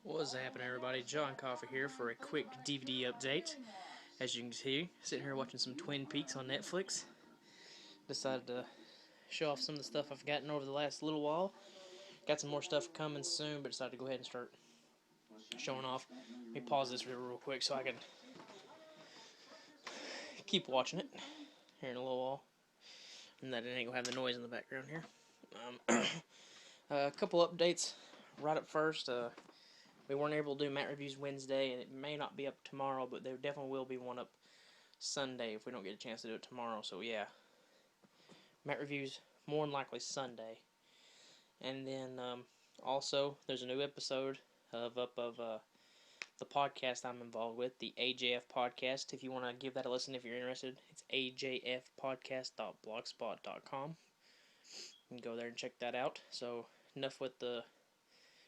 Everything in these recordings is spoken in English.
What's happening, everybody? John Coffee here for a quick DVD update. As you can see, sitting here watching some Twin Peaks on Netflix. Decided to show off some of the stuff I've gotten over the last little while. Got some more stuff coming soon, but decided to go ahead and start showing off. Let me pause this real quick so I can keep watching it here in a little while. And that it ain't gonna have the noise in the background here. A couple updates right up first. We weren't able to do Matt Reviews Wednesday, and it may not be up tomorrow, but there definitely will be one up Sunday if we don't get a chance to do it tomorrow. So yeah, Matt Reviews more than likely Sunday. And then also there's a new episode of the podcast I'm involved with, the AJF Podcast. If you want to give that a listen, if you're interested, it's ajfpodcast.blogspot.com. You can go there and check that out. So enough with the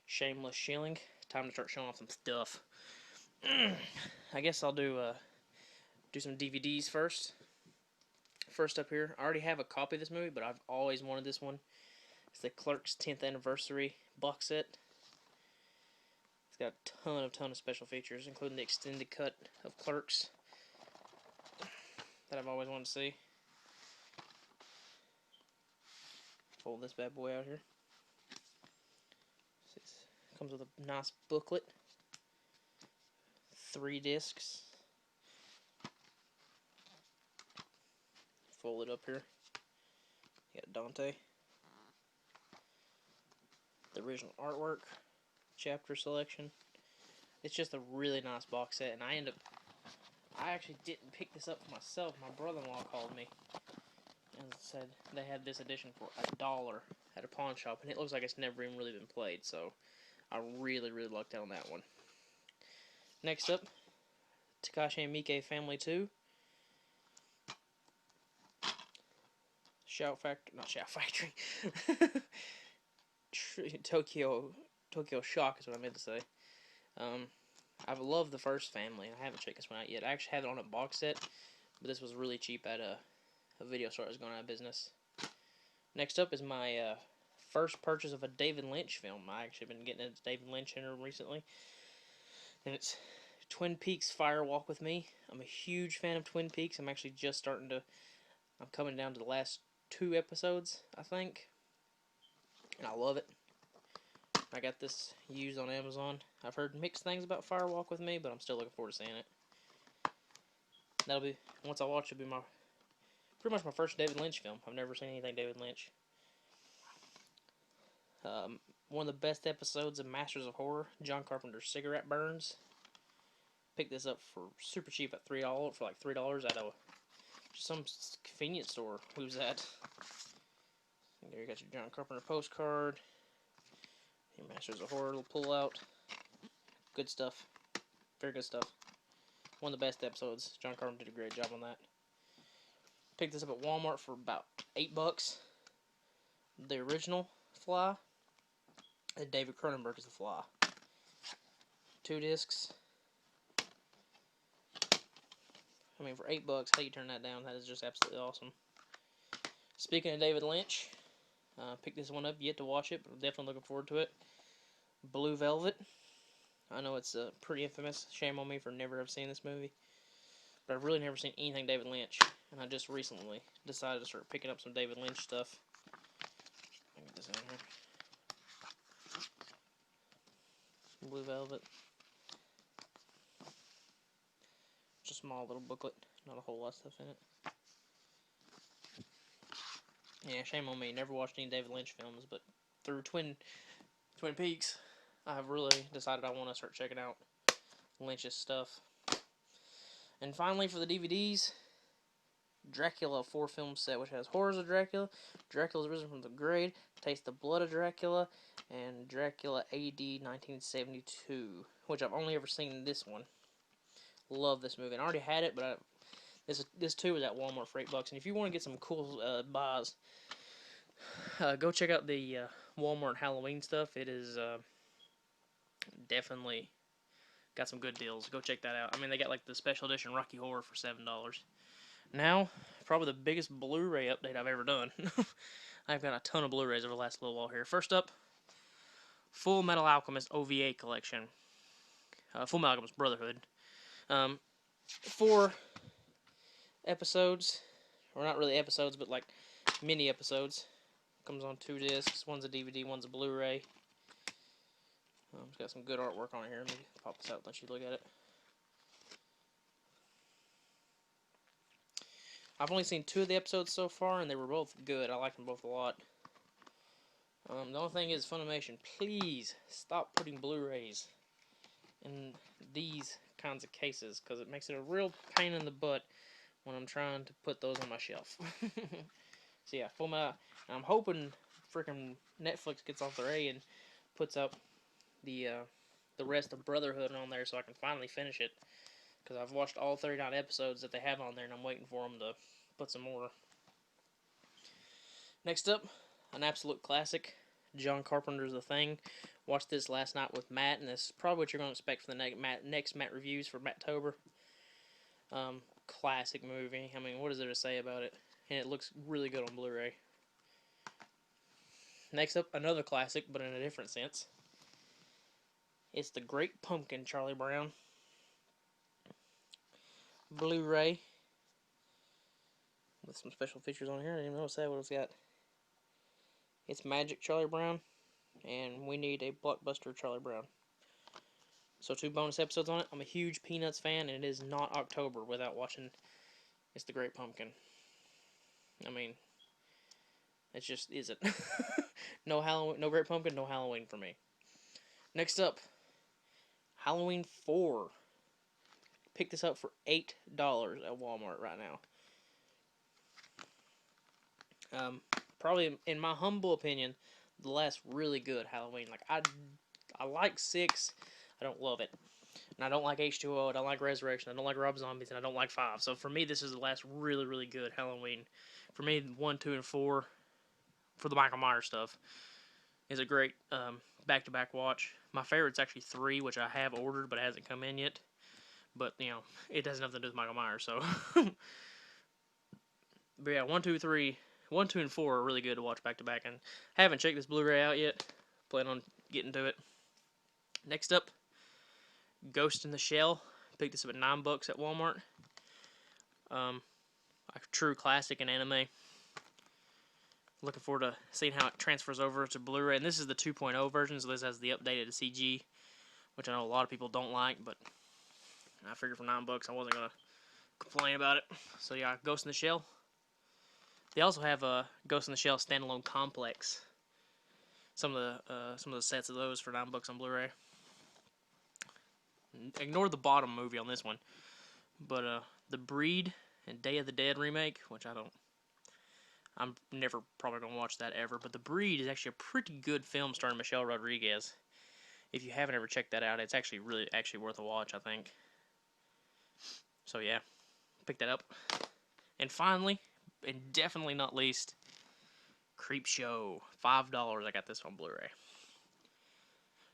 shameless shilling. Time to start showing off some stuff. I guess I'll do some DVDs first. First up here, I already have a copy of this movie, but I've always wanted this one. It's the Clerks 10th Anniversary box set. It's got a ton of special features, including the extended cut of Clerks that I've always wanted to see. Fold this bad boy out here. Comes with a nice booklet. 3 discs. Fold it up here. You got Dante. The original artwork. Chapter selection. It's just a really nice box set, and I actually didn't pick this up for myself. My brother-in-law called me and said they had this edition for $1 at a pawn shop, and it looks like it's never even really been played, so I really lucked out on that one. Next up, Takashi and Miike Family 2. Tokyo Shock is what I meant to say. I've loved the first Family, and I haven't checked this one out yet. I actually have it on a box set, but this was really cheap at a video store that was going out of business. Next up is my first purchase of a David Lynch film. I actually been getting into David Lynch recently, and it's Twin Peaks Fire Walk with Me. I'm a huge fan of Twin Peaks. I'm coming down to the last 2 episodes, I think, and I love it. I got this used on Amazon. I've heard mixed things about Fire Walk with Me, but I'm still looking forward to seeing it. Once I watch it, it'll be pretty much my first David Lynch film. I've never seen anything David Lynch. One of the best episodes of Masters of Horror, John Carpenter's Cigarette Burns. Picked this up for super cheap at $3 at some convenience store we was at. There you got your John Carpenter postcard. Your Masters of Horror little pull out. Good stuff. Very good stuff. One of the best episodes. John Carpenter did a great job on that. Picked this up at Walmart for about $8. The original Fly. And David Cronenberg is the Fly. 2 discs. I mean, for $8, how do you turn that down? That is just absolutely awesome. Speaking of David Lynch, picked this one up. Yet to watch it, but I'm definitely looking forward to it. Blue Velvet. I know it's pretty infamous. Shame on me for never have seen this movie. But I've really never seen anything David Lynch. And I just recently decided to start picking up some David Lynch stuff. Let me get this out here. Blue Velvet. Just a small little booklet. Not a whole lot of stuff in it. Yeah, shame on me. Never watched any David Lynch films, but through Twin Peaks, I've really decided I want to start checking out Lynch's stuff. And finally, for the DVDs, Dracula 4-film set, which has Horrors of Dracula, Dracula's Risen from the Grave, Taste the Blood of Dracula, and Dracula AD 1972, which I've only ever seen this one. Love this movie. And I already had it, but this too was at Walmart for $8. And if you want to get some cool buys, go check out the Walmart Halloween stuff. It is definitely got some good deals. Go check that out. I mean, they got like the special edition Rocky Horror for $7. Now, probably the biggest Blu Ray update I've ever done. I've got a ton of Blu Rays over the last little while here. First up, Full Metal Alchemist OVA collection. Full Metal Alchemist Brotherhood. 4 episodes, or not really episodes, but like mini episodes. Comes on 2 discs. One's a DVD, one's a Blu Ray. It's got some good artwork on it here. Let me pop this out and let you look at it. I've only seen 2 of the episodes so far, and they were both good. I like them both a lot. The only thing is, Funimation, please stop putting Blu-rays in these kinds of cases, because it makes it a real pain in the butt when I'm trying to put those on my shelf. So yeah, Full Metal. I'm hoping freaking Netflix gets off their A and puts up the rest of Brotherhood on there, so I can finally finish it. Because I've watched all 39 episodes that they have on there, and I'm waiting for them to put some more. Next up, an absolute classic, John Carpenter's The Thing. Watched this last night with Matt, and this is probably what you're going to expect for the next Matt reviews for Matt-tober. Classic movie. I mean, what is there to say about it? And it looks really good on Blu-ray. Next up, another classic, but in a different sense. It's The Great Pumpkin, Charlie Brown. Blu-ray. With some special features on here. I didn't even know what it's got. It's Magic Charlie Brown. And we need a blockbuster Charlie Brown. So 2 bonus episodes on it. I'm a huge Peanuts fan, and it is not October without watching It's the Great Pumpkin. I mean, it just isn't. No Halloween, no Great Pumpkin, no Halloween for me. Next up, Halloween 4. Pick this up for $8 at Walmart right now. Probably, in my humble opinion, the last really good Halloween. Like, I like 6. I don't love it. And I don't like H2O. I don't like Resurrection. I don't like Rob Zombies. And I don't like 5. So for me, this is the last really, really good Halloween. For me, 1, 2, and 4, for the Michael Myers stuff, is a great back-to-back watch. My favorite's actually 3, which I have ordered, but it hasn't come in yet. But, you know, it has nothing to do with Michael Myers, so. But yeah, 1, 2, 3, 1, 2, and 4 are really good to watch back-to-back. And haven't checked this Blu-ray out yet. Plan on getting to it. Next up, Ghost in the Shell. Picked this up at $9 at Walmart. A true classic in anime. Looking forward to seeing how it transfers over to Blu-ray. And this is the 2.0 version, so this has the updated CG, which I know a lot of people don't like, but I figured for $9 I wasn't going to complain about it. So yeah, Ghost in the Shell. They also have a Ghost in the Shell standalone complex. Some of the sets of those for $9 on Blu-ray. Ignore the bottom movie on this one, but the Breed and Day of the Dead remake, which I'm never probably gonna watch that ever. But The Breed is actually a pretty good film starring Michelle Rodriguez. If you haven't ever checked that out, it's actually worth a watch, I think. So yeah, pick that up. And finally, and definitely not least, Creepshow. $5. I got this on Blu-ray.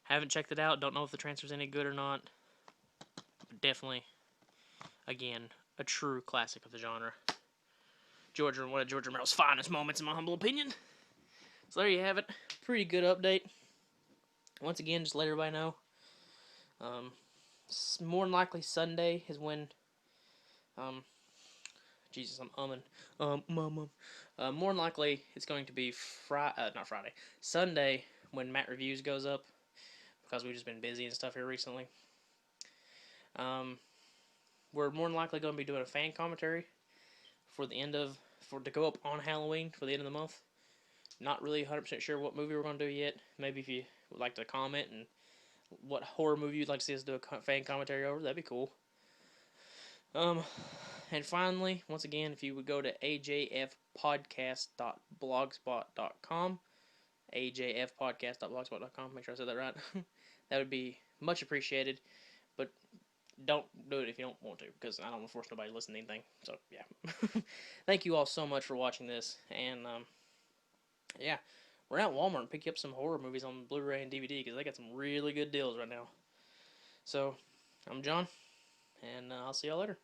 Haven't checked it out. Don't know if the transfer's any good or not. But definitely, again, a true classic of the genre. One of George Romero's finest moments, in my humble opinion. So there you have it. Pretty good update. Once again, just let everybody know. More than likely Sunday is when. Jesus, I'm umming. More than likely, it's going to be Sunday when Matt Reviews goes up, because we've just been busy and stuff here recently. We're more than likely going to be doing a fan commentary to go up on Halloween for the end of the month. Not really 100% sure what movie we're going to do yet. Maybe if you would like to comment and what horror movie you'd like to see us do a fan commentary over, that'd be cool. And finally, once again, if you would go to ajfpodcast.blogspot.com, ajfpodcast.blogspot.com, make sure I said that right, that would be much appreciated, but don't do it if you don't want to, because I don't want to force nobody to listen to anything, so yeah. Thank you all so much for watching this, and yeah, we're at Walmart and pick you up some horror movies on Blu-ray and DVD, because they got some really good deals right now. So, I'm John, and I'll see y'all later.